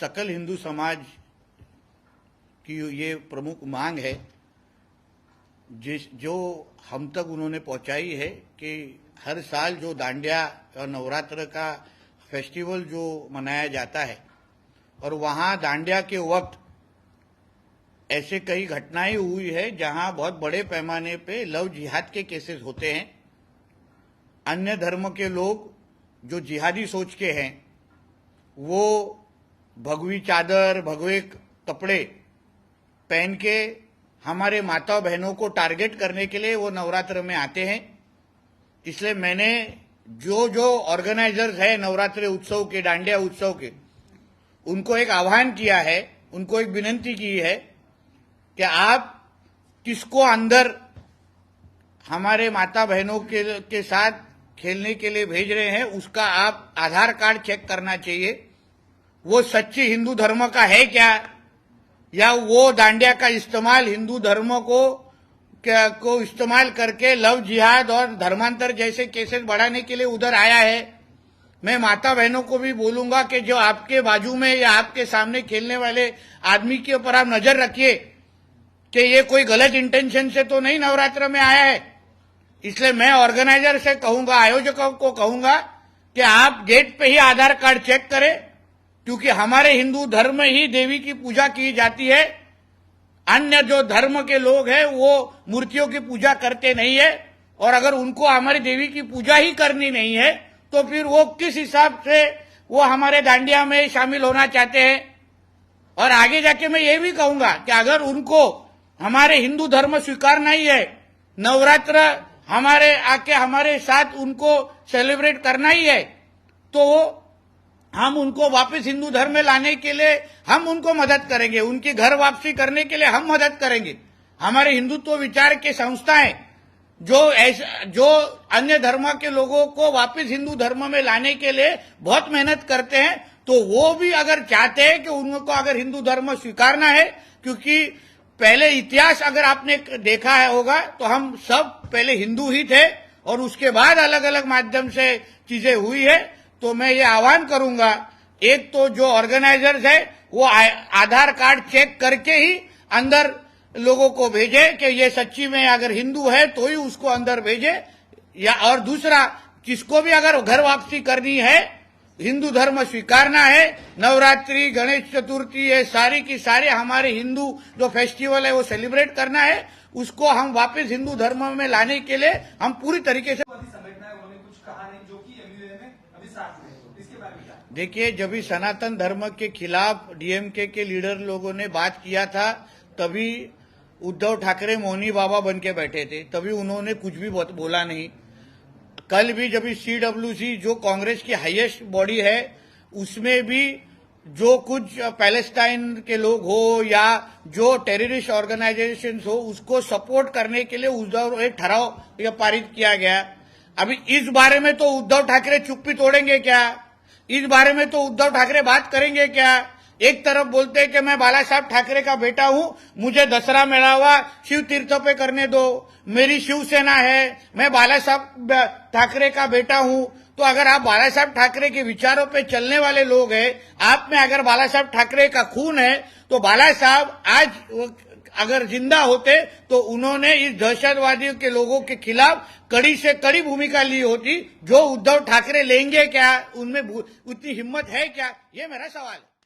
सकल हिंदू समाज की ये प्रमुख मांग है जो हम तक उन्होंने पहुंचाई है कि हर साल जो दांडिया और नवरात्र का फेस्टिवल जो मनाया जाता है और वहां दांडिया के वक्त ऐसे कई घटनाएं हुई है जहां बहुत बड़े पैमाने पे लव जिहाद के केसेस होते हैं। अन्य धर्म के लोग जो जिहादी सोच के हैं वो भगवी चादर भगवे कपड़े पहन के हमारे माता बहनों को टारगेट करने के लिए वो नवरात्र में आते हैं। इसलिए मैंने जो ऑर्गेनाइजर्स है नवरात्रि उत्सव के, दांडिया उत्सव के, उनको एक आह्वान किया है, उनको एक विनती की है कि आप किसको अंदर हमारे माता बहनों के साथ खेलने के लिए भेज रहे हैं उसका आप आधार कार्ड चेक करना चाहिए। वो सच्ची हिंदू धर्म का है क्या, या वो दांडिया का इस्तेमाल हिंदू धर्म को इस्तेमाल करके लव जिहाद और धर्मांतर जैसे केसेस बढ़ाने के लिए उधर आया है। मैं माता बहनों को भी बोलूंगा कि जो आपके बाजू में या आपके सामने खेलने वाले आदमी के ऊपर आप नजर रखिए कि ये कोई गलत इंटेंशन से तो नहीं नवरात्र में आया है। इसलिए मैं ऑर्गेनाइजर से कहूंगा, आयोजकों को कहूंगा कि आप गेट पे ही आधार कार्ड चेक करें, क्योंकि हमारे हिंदू धर्म में ही देवी की पूजा की जाती है। अन्य जो धर्म के लोग हैं वो मूर्तियों की पूजा करते नहीं है, और अगर उनको हमारी देवी की पूजा ही करनी नहीं है तो फिर वो किस हिसाब से वो हमारे दांडिया में शामिल होना चाहते हैं। और आगे जाके मैं ये भी कहूंगा कि अगर उनको हमारे हिंदू धर्म स्वीकारना ही है, नवरात्र हमारे आके हमारे साथ उनको सेलिब्रेट करना ही है, तो हम उनको वापस हिंदू धर्म में लाने के लिए हम उनको मदद करेंगे, उनकी घर वापसी करने के लिए हम मदद करेंगे। हमारे हिंदुत्व विचार के संस्थाएं जो अन्य धर्म के लोगों को वापस हिंदू धर्म में लाने के लिए बहुत मेहनत करते हैं, तो वो भी अगर चाहते हैं कि उनको अगर हिंदू धर्म स्वीकारना है, क्योंकि पहले इतिहास अगर आपने देखा है होगा तो हम सब पहले हिंदू ही थे और उसके बाद अलग अलग माध्यम से चीजें हुई है। तो मैं ये आह्वान करूंगा, एक तो जो ऑर्गेनाइजर्स है वो आधार कार्ड चेक करके ही अंदर लोगों को भेजे कि ये सच्ची में अगर हिंदू है तो ही उसको अंदर भेजे, या और दूसरा किसको भी अगर घर वापसी करनी है, हिंदू धर्म स्वीकारना है, नवरात्रि गणेश चतुर्थी ये सारी की सारे हमारे हिंदू जो फेस्टिवल है वो सेलिब्रेट करना है, उसको हम वापस हिंदू धर्म में लाने के लिए हम पूरी तरीके से। देखिए, जब भी सनातन धर्म के खिलाफ डीएमके के लीडर लोगों ने बात किया था तभी उद्धव ठाकरे मोहनी बाबा बन के बैठे थे, तभी उन्होंने कुछ भी बोला नहीं। कल भी जब सीडब्ल्यूसी जो कांग्रेस की हाईएस्ट बॉडी है उसमें भी जो कुछ पैलेस्टाइन के लोग हो या जो टेररिस्ट ऑर्गेनाइजेशन हो उसको सपोर्ट करने के लिए उद्धव एक ठराव पारित किया गया। अभी इस बारे में तो उद्धव ठाकरे चुप्पी तोड़ेंगे क्या? इस बारे में तो उद्धव ठाकरे बात करेंगे क्या? एक तरफ बोलते हैं कि मैं बाला साहब ठाकरे का बेटा हूं, मुझे दसरा मेळावा शिव तीर्थ पे करने दो, मेरी शिवसेना है, मैं बाला साहब ठाकरे का बेटा हूं। तो अगर आप बाला साहब ठाकरे के विचारों पे चलने वाले लोग हैं, आप में अगर बाला साहब ठाकरे का खून है, तो बाला साहब आज अगर जिंदा होते तो उन्होंने इस दहशतवादियों के लोगों के खिलाफ कड़ी से कड़ी भूमिका ली होती। जो उद्धव ठाकरे लेंगे क्या? उनमें उतनी हिम्मत है क्या? ये मेरा सवाल है।